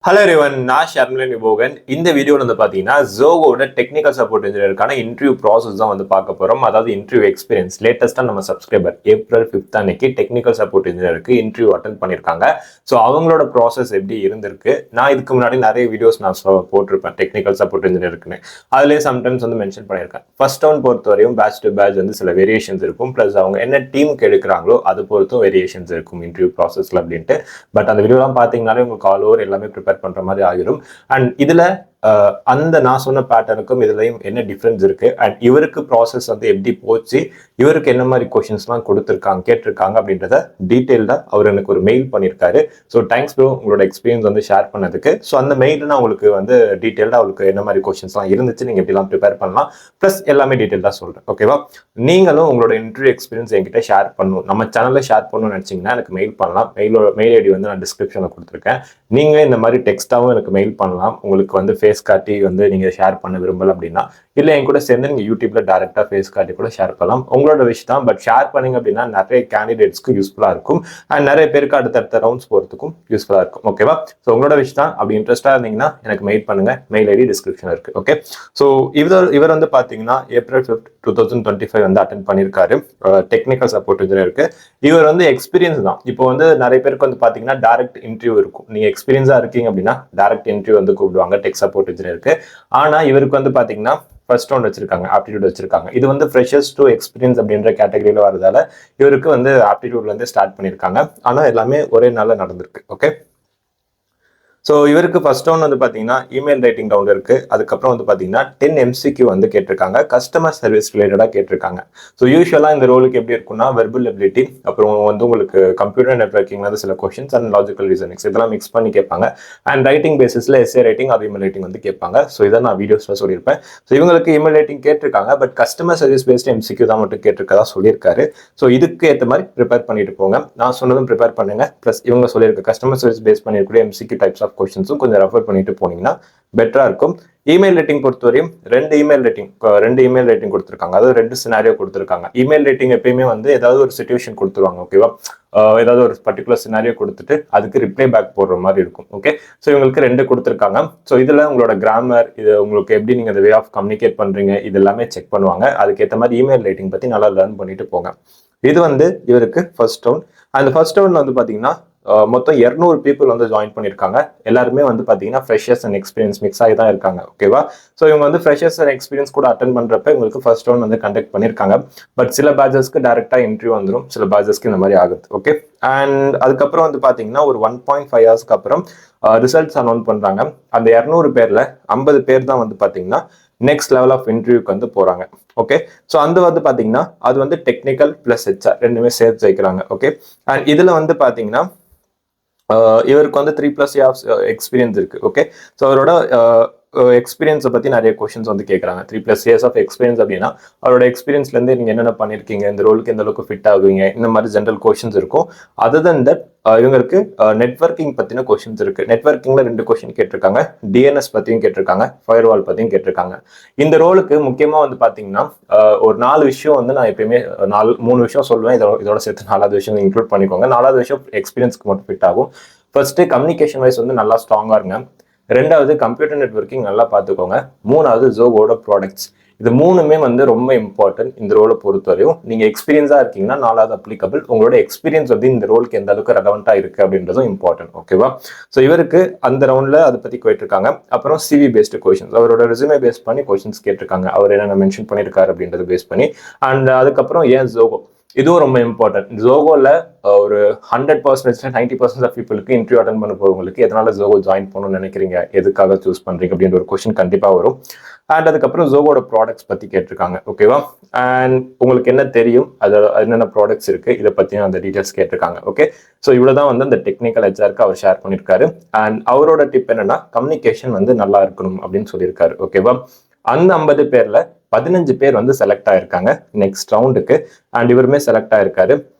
Hello everyone, நான் ஷர்மிலன் விபோகன். இந்த வீடியோவில் வந்து பார்த்தீங்கன்னா ஜோகோட டெக்னிக்கல் சப்போர்ட் இன்ஜினியருக்கான இன்டர்வியூ ப்ராசஸ் தான் வந்து பார்க்க போகிறோம். அதாவது இன்டர்வியூ எக்ஸ்பீரியன்ஸ். லேட்டஸ்ட்டாக நம்ம சப்ஸ்கிரைபர் April 5 அன்னைக்கு டெக்னிக்கல் சப்போர்ட் இன்ஜினியருக்கு இன்டர்வியூ அட்டன் பண்ணியிருக்காங்க. ஸோ அவங்களோட ப்ராசஸ் எப்படி இருந்திருக்கு, நான் இதுக்கு முன்னாடி நிறைய வீடியோஸ் நான் போட்டிருப்பேன் டெக்னிக்கல் சப்போர்ட் இன்ஜினியருக்குன்னு. அதுலேயே சம்டைம்ஸ் வந்து மென்ஷன் பண்ணியிருக்கேன். ஃபர்ஸ்ட் ரவுண்ட் பொறுத்த வரையும் பேட்ச் டு பேட்ச் வந்து சில வேரியேஷன்ஸ் இருக்கும். ப்ளஸ் அவங்க என்ன டீமுக்கு எடுக்கிறாங்களோ அது பொறுத்தும் வேரியேஷன்ஸ் இருக்கும் இன்டர்வியூ ப்ராசஸில் அப்படின்ட்டு. பட் அந்த வீடியோலாம் பார்த்தீங்கன்னாலே உங்களுக்கு ஆல் ஓவர் எல்லாமே ப்ரிப்பேர் பண்ற மாதிரி ஆகிடும். அண்ட் இதுல அந்த நான் சொன்ன பேட்டர்னுக்கும் இதுலயும் என்ன டிஃபரன்ஸ் இருக்கு, அண்ட் இவருக்கு ப்ராசஸ் வந்து எப்படி போச்சு, இவருக்கு என்ன மாதிரி கொஸ்டின்ஸ்லாம் கொடுத்துருக்காங்க கேட்டிருக்காங்க அப்படின்றத டீட்டெயில்டா அவர் எனக்கு ஒரு மெயில் பண்ணியிருக்காரு. ஸோ தேங்க்ஸ் ப்ரோ, உங்களோட எக்ஸ்பீரியன்ஸ் வந்து ஷேர் பண்ணதுக்கு. ஸோ அந்த மெயில் நான் உங்களுக்கு வந்து டீட்டெயில்டா அவருக்கு என்ன மாதிரி கொஸ்டின்ஸ்லாம் இருந்துச்சு, நீங்க எப்படிலாம் ப்ரிப்பேர் பண்ணலாம், ப்ளஸ் எல்லாமே டீட்டெயில்டா சொல்றேன். ஓகேவா? நீங்களும் உங்களோட இன்டர்வியூ எக்ஸ்பீரியன்ஸ் என்கிட்ட ஷேர் பண்ணணும், நம்ம சேனல்ல ஷேர் பண்ணணும்னு நினைச்சீங்கன்னா எனக்கு மெயில் பண்ணலாம். மெயில் ஐடி வந்து நான் டிஸ்கிரிப்ஷன்ல கொடுத்துருக்கேன். நீங்க இந்த மாதிரி டெக்ஸ்டாவும் எனக்கு மெயில் பண்ணலாம். உங்களுக்கு வந்து ஃபேஸ் காட்டி வந்து நீங்க ஷேர் பண்ண விரும்பல அப்படின்னா, இல்ல என் கூட சேர்ந்து நீங்க யூடியூப்ல டைரக்டா ஃபேஸ் காட்டி கூட ஷேர் பண்ணலாம். உங்களோட விஷ் தான். பட் ஷேர் பண்ணீங்க அப்படின்னா நிறைய கேண்டிடேட்ஸ்க்கு யூஸ்ஃபுல்லா இருக்கும். அண்ட் நிறைய பேருக்கு அடுத்தடுத்த ரவுண்ட்ஸ் போறதுக்கும் யூஸ்ஃபுல்லா இருக்கும். ஓகேவா? ஸோ உங்களோட விஷ் தான். அப்படி இன்ட்ரெஸ்டா இருந்தீங்கன்னா எனக்கு மெயில் பண்ணுங்க. மெயில் ஐடி டிஸ்கிரிப்ஷன் இருக்கு. ஓகே. ஸோ இவர் வந்து பாத்தீங்கன்னா April 5, 2025 வந்து அட்டென்ட் பண்ணியிருக்காரு டெக்னிக்கல் சப்போர்ட் இன்ஜினியருக்கு. இவர் வந்து எக்ஸ்பீரியன்ஸ் தான். இப்போ வந்து நிறைய பேருக்கு வந்து பாத்தீங்கன்னா டைரக்ட் இன்டர்வியூ இருக்கும். நீங்க எக்ஸ்பீரியன்ஸா இருக்கீங்க அப்படின்னா டைரக்ட் இன்டர்வியூ வந்து கூப்பிடுவாங்க டெக் சப்போர்ட் இன்ஜினியருக்கு. ஆனா இவருக்கு வந்து பாத்தீங்கன்னா ஃபர்ஸ்ட் ரவுண்ட் வச்சிருக்காங்க, ஆப்டிடியூட் வச்சிருக்காங்க. இது வந்து ஃப்ரெஷர்ஸ் டு எக்ஸ்பீரியன்ஸ் அப்படின்ற கேட்டகரியில வரதால இவருக்கு வந்து ஆப்டிடியூட்ல இருந்து ஸ்டார்ட் பண்ணியிருக்காங்க. ஆனா எல்லாமே ஒரே நாள்ல நடந்திருக்கு. ஓகே. ஸோ இவருக்கு ஃபர்ஸ்ட் ரவுண்ட் வந்து பார்த்தீங்கன்னா இமெயில் ரைட்டிங் ரவுண்ட் இருக்கு. அதுக்கப்புறம் வந்து பார்த்தீங்கன்னா 10 MCQ வந்து கேட்டிருக்காங்க. கஸ்டமர் சர்வீஸ் ரிலேட்டடாக கேட்டிருக்காங்க. ஸோ யூஸ்வலாக இந்த ரோலுக்கு எப்படி இருக்குன்னா வெர்பல் எபிலிட்டி, அப்புறம் வந்து உங்களுக்கு கம்ப்யூட்டர் நெட்வொர்க்கிங் வந்து சில கொஸ்டின்ஸ் அண்ட் லாஜிக்கல் ரீசனிங்ஸ் இதெல்லாம் மிக்ஸ் பண்ணி கேட்பாங்க. அண்ட் ரைட்டிங் பேசிஸில் எஸ்ஏ ரைட்டிங் அது இமெயில் ரைட்டிங் வந்து கேட்பாங்க. ஸோ இதை நான் வீடியோஸில் சொல்லியிருப்பேன். ஸோ இவங்களுக்கு இமெயில் ரைட்டிங் கேட்டிருக்காங்க. But customer service paste MCQ தான் மட்டும் கேட்டிருக்கதா சொல்லியிருக்காரு. ஸோ இதுக்கு ஏற்ற மாதிரி ப்ரிப்பேர் பண்ணிட்டு போங்க. நான் சொன்னதும் ப்ரிப்பேர் பண்ணுங்க. ப்ளஸ் இவங்க சொல்லியிருக்க கஸ்டமர் சர்வீஸ் பேஸ் பண்ணிருக்கூடிய MCQ டைப்ஸ் ஆஃப் கொஸ்டின்ஸும் கொஞ்சம் ரெஃபர் பண்ணிட்டு போனீங்கன்னா பெட்டரா இருக்கும். இமெயில் ரேட்டிங் பொறுத்தவரையும் ரெண்டு இமெயில் ரேட்டிங் கொடுத்துருக்காங்க. அதாவது 2 சினாரியோ கொடுத்துருக்காங்க. இமெயில் ரேட்டிங் எப்பயுமே வந்து ஏதாவது ஒரு சிச்சுவேஷன் கொடுத்துருவாங்க. ஓகேவா? ஏதாவது ஒரு பர்டிகுலர் சினாரியோ கொடுத்துட்டு அதுக்கு ரிப்ளை பேக் போடுற மாதிரி இருக்கும். ஓகே. ஸோ இவங்களுக்கு 2 கொடுத்துருக்காங்க. ஸோ இதுல உங்களோட கிராமர், இது உங்களுக்கு எப்படி நீங்க வே ஆஃப் கம்யூனிகேட் பண்றீங்க, இது எல்லாமே செக் பண்ணுவாங்க. அதுக்கேற்ற மாதிரி இமெயில் ரேட்டிங் பத்தி நல்லா லேர்ன் பண்ணிட்டு போங்க. இது வந்து இவருக்கு ஃபர்ஸ்ட் ரவுண்ட். அந்த ஃபர்ஸ்ட் ரவுண்ட்ல வந்து பாத்தீங்கன்னா மொத்தம் 200 பீப்புள் வந்து ஜாயின் பண்ணியிருக்காங்க. எல்லாருமே வந்து பார்த்தீங்கன்னா ஃப்ரெஷர்ஸ் அண்ட் எக்ஸ்பீரியன்ஸ் மிக்ஸ் ஆகி தான் இருக்காங்க. ஓகேவா? ஸோ இவங்க வந்து ஃப்ரெஷர்ஸ் அண்ட் எக்ஸ்பீரியன்ஸ் கூட அட்டன் பண்ணுறப்ப இவங்களுக்கு ஃபர்ஸ்ட் ரவுண்ட் வந்து கண்டக்ட் பண்ணியிருக்காங்க. பட் சில பேட்சஸ்க்கு டேரெக்டாக இன்டர்வியூ வந்துடும், சில பேட்சஸ்க்கு இந்த மாதிரி ஆகுது. ஓகே. அண்ட் அதுக்கப்புறம் வந்து பார்த்தீங்கன்னா ஒரு 1.5 ஹவர்ஸ்க்கு அப்புறம் ரிசல்ட்ஸ் அனௌன்ஸ் பண்ணுறாங்க. அந்த 200 பேரில் 50 பேர் தான் வந்து பார்த்தீங்கன்னா நெக்ஸ்ட் லெவல் ஆஃப் இன்டர்வியூக்கு வந்து போறாங்க. ஓகே. ஸோ அந்த வந்து பார்த்தீங்கன்னா அது வந்து டெக்னிக்கல் பிளஸ் HR ரெண்டுமே சேர்த்து வைக்கிறாங்க. ஓகே. அண்ட் இதில் வந்து பார்த்தீங்கன்னா இவருக்கு வந்து 3+ இயர்ஸ் எக்ஸ்பீரியன்ஸ் இருக்கு. ஓகே. ஸோ அவரோட எக்ஸ்பீரியன்ஸை பற்றி நிறைய கொஸ்டின்ஸ் வந்து கேட்குறாங்க. 3+ இயர்ஸ் ஆஃப் எக்ஸ்பீரியன்ஸ் அப்படின்னா அவரோட எக்ஸ்பீரியன்ஸ்லேருந்து நீங்கள் என்னென்ன பண்ணியிருக்கீங்க, இந்த ரோலுக்கு எந்த அளவுக்கு ஃபிட் ஆகுவீங்க, இந்த மாதிரி ஜென்ரல் கொஸ்டின்ஸ் இருக்கும். அதர் தன் தட் இவங்களுக்கு நெட்வொர்க்கிங் பற்றின கொஸ்டின்ஸ் இருக்கு. நெட்வொர்க்கிங்கில் 2 கொஸ்டின் கேட்டிருக்காங்க. DNS பற்றியும் கேட்டிருக்காங்க, ஃபயர்வால் பற்றியும் கேட்டிருக்காங்க. இந்த ரோலுக்கு முக்கியமாக வந்து பார்த்தீங்கன்னா ஒரு 4 விஷயம் வந்து நான் எப்பயுமே 3 விஷயம் சொல்லுவேன். இதோட சேர்த்து 4வது விஷயம் இன்க்ளூட் பண்ணிக்கோங்க. 4வது விஷயம் எக்ஸ்பீரியன்ஸ்க்கு மட்டும் ஃபிட் ஆகும். ஃபர்ஸ்ட் கம்யூனிகேஷன் வைஸ் வந்து நல்லா ஸ்ட்ராங்கா இருங்க. 2வது கம்ப்யூட்டர் நெட்வொர்க்கிங் நல்லா பார்த்துக்கோங்க. 3வது ஜோகோட ப்ராடக்ட்ஸ். இது 3மே வந்து ரொம்ப இம்பார்ட்டன்ட் இந்த ரோலை பொறுத்தவரையும். நீங்க எக்ஸ்பீரியன்ஸா இருக்கீங்கன்னா 4வது அப்ளிகபிள். உங்களோட எக்ஸ்பீரியன்ஸ் வந்து இந்த ரோலுக்கு எந்த அளவுக்கு ரெலவெண்டா இருக்கு அப்படின்றதும் இம்பார்ட்டன்ட். ஓகேவா? ஸோ இவருக்கு அந்த ரவுண்ட்ல அதை பத்தி கேட்டிருக்காங்க. அப்புறம் CV பேஸ்டு கொஸ்டின்ஸ், அவரோட ரெசுமே பேஸ் பண்ணி கொஸ்டின்ஸ் கேட்டிருக்காங்க. அவர் என்னென்ன மென்ஷன் பண்ணியிருக்காரு அப்படின்றத பேஸ் பண்ணி. அண்ட் அதுக்கப்புறம் ஏன் ஜோகோ, இதுவும் ரொம்ப இம்பார்ட்டன்ட். ஜோகோல ஒரு 100% 90% ஆஃப் பீப்புளுக்கு இன்டர்வியூ அட்டன் பண்ண போறவங்களுக்கு எதனால ஜோகோ ஜாயின் பண்ணணும்னு நினைக்கிறீங்க, எதுக்காக சூஸ் பண்றீங்க அப்படின்ற ஒரு கொஸ்டின் கண்டிப்பா வரும். அண்ட் அதுக்கப்புறம் ஜோகோட ப்ராடக்ட்ஸ் பத்தி கேட்டிருக்காங்க. ஓகேவா? அண்ட் உங்களுக்கு என்ன தெரியும், அது என்னென்ன ப்ராடக்ட்ஸ் இருக்கு, இதை பத்தியும் அந்த டீடைல்ஸ் கேட்டிருக்காங்க. ஓகே. ஸோ இவ்வளவுதான் வந்து அந்த டெக்னிக்கல் HRக்கு அவர் ஷேர் பண்ணியிருக்காரு. அண்ட் அவரோட டிப் என்னன்னா கம்யூனிகேஷன் வந்து நல்லா இருக்கணும் அப்படின்னு சொல்லியிருக்காரு. ஓகேவா? அந்த 50 பேர்ல 15 பேர் வந்து செலக்ட் ஆயிருக்காங்க நெக்ஸ்ட் ரவுண்டுக்கு. அண்ட் இவருமே செலக்ட் ஆயிருக்காரு.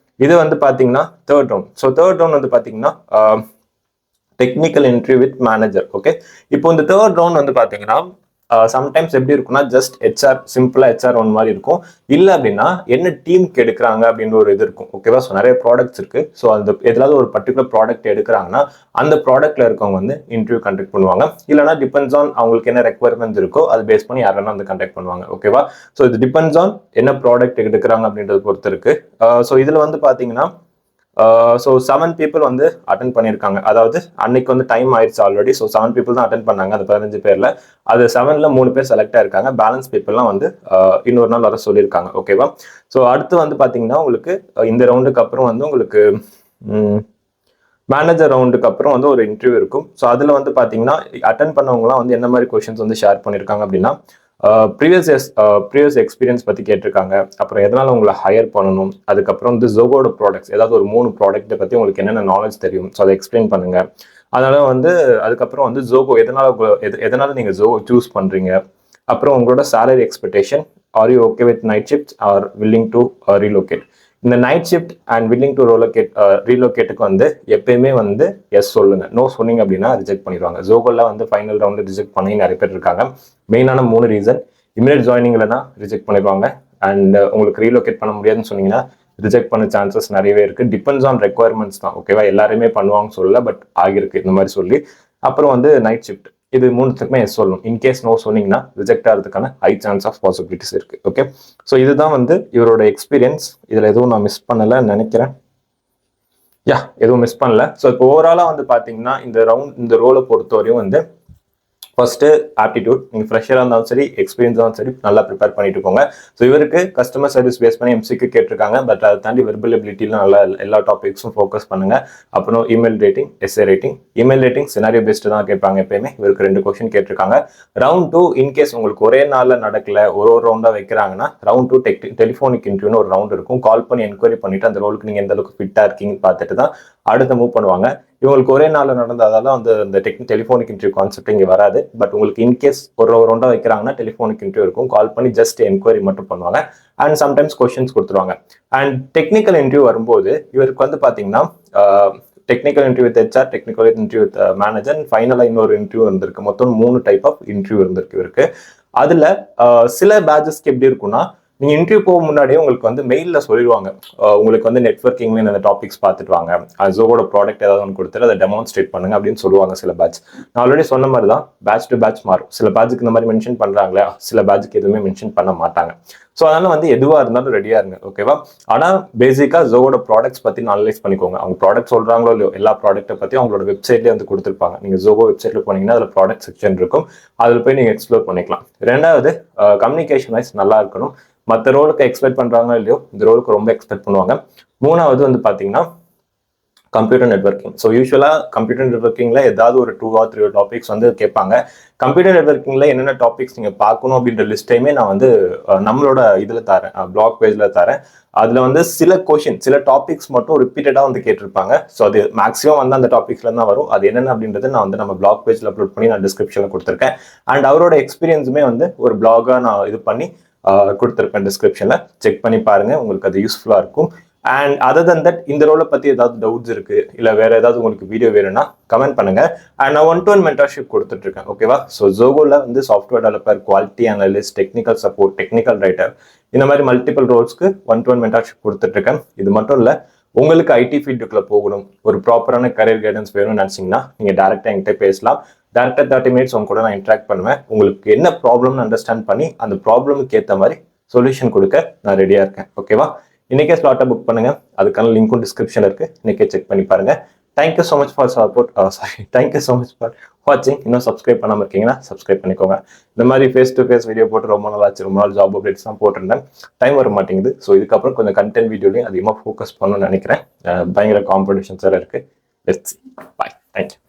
இது வந்து பாத்தீங்கன்னா third round. So third round வந்து பாத்தீங்கன்னா technical interview with manager. Okay. இப்போ இந்த தேர்ட் ரவுண்ட் வந்து பாத்தீங்கன்னா சம்டைம்ஸ் எப்படி இருக்கும்னா ஜஸ்ட் சிம்பிளா ஹெச்ஆர் ஒன் மாதிரி இருக்கும். இல்லை அப்படின்னா என்ன டீமுக்கு எடுக்கிறாங்க அப்படின்ற ஒரு இது இருக்கும். ஓகேவா? ஸோ நிறைய ப்ராடக்ட்ஸ் இருக்கு. ஸோ அந்த எதாவது ஒரு பர்டிகுலர் ப்ராடக்ட் எடுக்கிறாங்கன்னா அந்த ப்ராடக்ட்ல இருக்கவங்க வந்து இன்டர்வியூ கண்டக்ட் பண்ணுவாங்க. இல்லைனா டிபெண்ட்ஸ் ஆன் அவங்களுக்கு என்ன ரெக்வயர்மெண்ட்ஸ் இருக்கோ அது பேஸ் பண்ணி யாரெல்லாம் வந்து கண்டக்ட் பண்ணுவாங்க. ஓகேவா? ஸோ இது டிபெண்ட்ஸ் ஆன் என்ன ப்ராடக்ட் எடுக்கிறாங்க அப்படின்றத பொறுத்து இருக்கு. ஸோ இதுல வந்து பாத்தீங்கன்னா ஸோ 7 people வந்து அட்டன் பண்ணியிருக்காங்க. அதாவது அன்னைக்கு வந்து டைம் ஆயிடுச்சு ஆல்ரெடி. ஸோ 7 people தான் அட்டன் பண்ணாங்க அந்த 15 பேர்ல. அது 7ல 3 பேர் செலக்ட் ஆயிருக்காங்க. பேலன்ஸ் பீப்புள்லாம் வந்து இன்னொரு நாள் வர சொல்லியிருக்காங்க. ஓகேவா? ஸோ அடுத்து வந்து பாத்தீங்கன்னா உங்களுக்கு இந்த ரவுண்டுக்கு அப்புறம் வந்து உங்களுக்கு மேனேஜர் ரவுண்டுக்கு அப்புறம் வந்து ஒரு இன்டர்வியூ இருக்கும். ஸோ அதுல வந்து பாத்தீங்கன்னா அட்டன் பண்ணவங்கலாம் வந்து என்ன மாதிரி கொஸ்டின்ஸ் வந்து ஷேர் பண்ணியிருக்காங்க அப்படின்னா ப்ரீவியஸ் எக்ஸ்பீரியன்ஸ் பற்றி கேட்டிருக்காங்க. அப்புறம் எதனால உங்களை ஹையர் பண்ணணும், அதுக்கப்புறம் வந்து ஜோகோட ப்ராடக்ட்ஸ் ஏதாவது ஒரு 3 ப்ராடக்ட்டை பற்றி உங்களுக்கு என்னென்ன நாலேஜ் தெரியும், ஸோ அதை எக்ஸ்பிளைன் பண்ணுங்க. அதனால வந்து அதுக்கப்புறம் வந்து ஜோகோ எதனால நீங்கள் ஜோகோ சூஸ் பண்ணுறீங்க, அப்புறம் உங்களோட salary expectation, are you okay with night shift or willing to relocate. இந்த night shift and willing to ரீலோகேட்டுக்கு வந்து எப்பயுமே வந்து எஸ் சொல்லுங்க. நோ சொன்னீங்க அப்படின்னா ரிஜெக்ட் பண்ணிடுவாங்க. ஜோகோல வந்து ஃபைனல் ரவுண்டு ரிஜெக்ட் பண்ணி நிறைய பேர் இருக்காங்க. மெயினான 3 ரீசன். இமிடியட் ஜாயினிங்லனா ரிஜெக்ட் பண்ணிடுவாங்க. அண்ட் உங்களுக்கு ரீலோகேட் பண்ண முடியாதுன்னு சொன்னீங்கன்னா ரிஜெக்ட் பண்ண சான்சஸ் நிறையவே இருக்கு. டிபெண்ட்ஸ் ஆன் ரெக்வயர்மெண்ட்ஸ் தான். ஓகேவா? எல்லாருமே பண்ணுவாங்க சொல்லல, பட் ஆகிருக்கு இந்த மாதிரி சொல்லி. அப்புறம் வந்து நைட் ஷிஃப்ட், இது 3த்துக்குமே எஸ் சொல்லணும். இன்கேஸ் நோ சொன்னீங்கன்னா ரிஜெக்ட் ஆகிறதுக்கான ஹை சான்ஸ் ஆஃப் பாசிபிலிட்டிஸ் இருக்கு. ஓகே, ஸோ இதுதான் வந்து இவரோட எக்ஸ்பீரியன்ஸ். இதுல எதுவும் நான் மிஸ் பண்ணலன்னு நினைக்கிறேன். எதுவும் மிஸ் பண்ணல. ஸோ இப்போ ஓவராலா வந்து பாத்தீங்கன்னா இந்த ரோலை பொறுத்தவரையும் வந்து ஃபர்ஸ்ட் ஆப்டிடியூட், நீங்கள் ஃப்ரெஷராக இருந்தாலும் சரி எக்ஸ்பீரியன்ஸாக இருந்தாலும் சரி நல்லா ப்ரிப்பேர் பண்ணிட்டு போங்க. ஸோ இவருக்கு கஸ்டமர் சர்வீஸ் பேஸ் பண்ணி எம்சிக்கு கேட்டிருக்காங்க. பட் அதை தாண்டி வெர்பல் எபிலிட்டியில் நல்லா எல்லா டாபிக்ஸும் ஃபோக்கஸ் பண்ணுங்க. அப்புறம் email rating, SA rating. Email rating scenario based தான் கேட்பாங்க எப்பயுமே. இவருக்கு 2 கொஸ்டின் கேட்டிருக்காங்க. ரவுண்ட் 2 இன்கேஸ் உங்களுக்கு ஒரே நாளில் நடக்கல, ஒரு ரவுண்டாக வைக்கிறாங்கன்னா ரவுண்ட் 2 டெலிஃபோனிக் இன்டர்வியூன்னு ஒரு ரவுண்ட் இருக்கும். கால் பண்ணி என்கொயரி பண்ணிட்டு அந்த ரோலுக்கு நீங்கள் எந்த அளவுக்கு ஃபிட்டாக இருக்கீங்கன்னு பார்த்துட்டு தான் அடுத்து மூவ் பண்ணுவாங்க. இவங்களுக்கு ஒரே நாளில் நடந்ததால வந்து அந்த டெலிஃபோனிக் இன்டர்வியூ கான்செப்ட் இங்கே வராது. பட் உங்களுக்கு இன்கேஸ் ஒரு ரவுண்டா வைக்கிறாங்கன்னா டெலிஃபோனிக் இன்டர்வியூ இருக்கும். கால் பண்ணி ஜஸ்ட் என்கொயரி மட்டும் பண்ணுவாங்க. அண்ட் சம்டைம்ஸ் கொஸ்டின்ஸ் கொடுத்துருவாங்க. அண்ட் டெக்னிக்கல் இன்டர்வியூ வரும்போது இவருக்கு வந்து பார்த்தீங்கன்னா technical interview with HR, technical interview with manager, ஃபைனலாக இன்னொரு இன்டர்வியூ இருந்திருக்கு. மொத்தம் 3 டைப் ஆஃப் இன்டர்வியூ இருந்திருக்கு இவருக்கு. அதுல சில பேட்சஸ்க்கு எப்படி இருக்கும்னா நீங்க இன்டர்வியூ போக முன்னாடியே உங்களுக்கு வந்து மெயில்ல சொல்லிடுவாங்க, உங்களுக்கு வந்து நெட்வொர்க்கிங்ல இந்த டாபிக்ஸ் பார்த்துட்டு வாங்க, ஜோகோட ப்ராடக்ட் ஏதாவது ஒன்று கொடுத்துட்டு அதை டெமான்ஸ்ட்ரேட் பண்ணுங்க அப்படின்னு சொல்லுவாங்க சில பேட்ச். நான் ஆல்ரெடி சொன்ன மாதிரி தான் பேட்ச் டு பேட்ச் மாறும். சில பேட்சுக்கு இந்த மாதிரி மென்ஷன் பண்றாங்களே, சில பேட்சுக்கு எதுவுமே மென்ஷன் பண்ண மாட்டாங்க. ஸோ அதனால வந்து எதுவா இருந்தாலும் ரெடியா இருங்க. ஓகேவா? ஆனா பேசிக்கா ஜோகோட ப்ராடக்ட்ஸ் பத்தி அனலைஸ் பண்ணிக்கோங்க. அவங்க ப்ராடக்ட் சொல்றாங்களோ இல்லையோ, எல்லா ப்ராடக்ட்டை பத்தி அவங்களோட வெப்சைட்லேயே வந்து கொடுத்துருப்பாங்க. நீங்க ஜோகோ வெப்சைட்ல போனீங்கன்னா அதுல ப்ராடக்ட் செக்ஷன் இருக்கும். அதில் போய் நீங்க எக்ஸ்ப்ளோர் பண்ணிக்கலாம். 2வது கம்யூனிகேஷன் வைஸ் நல்லா இருக்கணும். மற்ற ரோலுக்கு எக்ஸ்பெக்ட் பண்றாங்களோ இல்லையோ, இந்த ரோலுக்கு ரொம்ப எக்ஸ்பெக்ட் பண்ணுவாங்க. 3வது வந்து பாத்தீங்கன்னா கம்ப்யூட்டர் நெட்வொர்க்கிங். ஸோ யூஸ்வலாக கம்ப்யூட்டர் நெட்வொர்க்கிங்ல ஏதாவது ஒரு 2 or 3 டாபிக்ஸ் வந்து கேட்பாங்க. கம்ப்யூட்டர் நெட்வொர்க்கிங்ல என்னென்ன டாபிக்ஸ் நீங்கள் பார்க்கணும் அப்படின்ற லிஸ்ட்டையுமே நான் வந்து நம்மளோட இதில் தரேன், பிளாக் பேஜ்ல தரேன். அதில் வந்து சில டாபிக்ஸ் மட்டும் ரிப்பீட்டடாக வந்து கேட்டிருப்பாங்க. ஸோ அது மேக்ஸிமம் வந்து அந்த டாபிக்ஸ்ல தான் வரும். அது என்னென்ன அப்படின்றது நான் வந்து நம்ம பிளாக் பேஜ்ல அப்லோட் பண்ணி நான் டிஸ்கிரிப்ஷனில் கொடுத்துருக்கேன். அண்ட் அவரோட எக்ஸ்பீரியன்ஸுமே வந்து ஒரு பிளாகா நான் இது பண்ணி கொடுத்துருப்பேன் டிஸ்கிரிப்ஷன்ல. செக் பண்ணி பாருங்க, உங்களுக்கு அது யூஸ்ஃபுல்லா இருக்கும். அண்ட் அதர் தன் தட் இந்த ரோலை பத்தி ஏதாவது டவுட்ஸ் இருக்கு, இல்ல வேற ஏதாவது உங்களுக்கு வீடியோ வேணும்னா கமெண்ட் பண்ணுங்க. அண்ட் நான் 1-to-1 மென்டர்ஷிப் கொடுத்துட்டு இருக்கேன். ஓகேவா? ஸோ ஜோகோல வந்து software developer, quality analyst, technical support, technical writer, இந்த மாதிரி மல்டிபிள் ரோல்ஸ்க்கு 1-to-1 மென்டர்ஷிப் கொடுத்துட்டு இருக்கேன். இது மட்டும் இல்ல, உங்களுக்கு ஐடி ஃபீல்டுக்குள்ள போகணும், ஒரு ப்ராப்பரான கரியர் கைடன்ஸ் வேணும்னு நினைச்சீங்கன்னா நீங்க டேரக்டா என்கிட்ட பேசலாம். டேரக்டா 30 minutes உங்க கூட நான் இன்ட்ராக்ட் பண்ணுவேன். உங்களுக்கு என்ன ப்ராப்ளம்னு அண்டர்ஸ்டாண்ட் பண்ணி அந்த ப்ராப்ளமுக்கு ஏற்ற மாதிரி சொல்யூஷன் கொடுக்க நான் ரெடியா இருக்கேன். ஓகேவா? இன்னைக்கே ஸ்லாட்டை புக் பண்ணுங்க. அதுக்கான லிங்க்கும் டிஸ்கிரிப்ஷன் இருக்கு. இன்னைக்கே செக் பண்ணி பாருங்க. Thank you so much for support. Thank you so much for வாட்சிங். இன்னும் சப்ஸ்கிரைப் பண்ணாமல் இருக்கீங்கன்னா சப்ஸ்கிரைப் பண்ணிக்கோங்க. இந்த மாதிரி ஃபேஸ் டு ஃபேஸ் வீடியோ போட்டு ரொம்ப நாள் ஆச்சு. ரொம்ப நாள் ஜாப் அப்டேட்ஸ் தான் போட்டிருந்தேன். டைம் வர மாட்டேங்குது. ஸோ இதுக்கப்புறம் கொஞ்சம் கண்டென்ட் வீடியோலையும் அதிகமாக ஃபோக்கஸ் பண்ணணும்னு நினைக்கிறேன். பயங்கர காம்படிஷன்ஸ் வேறு இருக்கு. Let's see. பாய். தேங்க்யூ.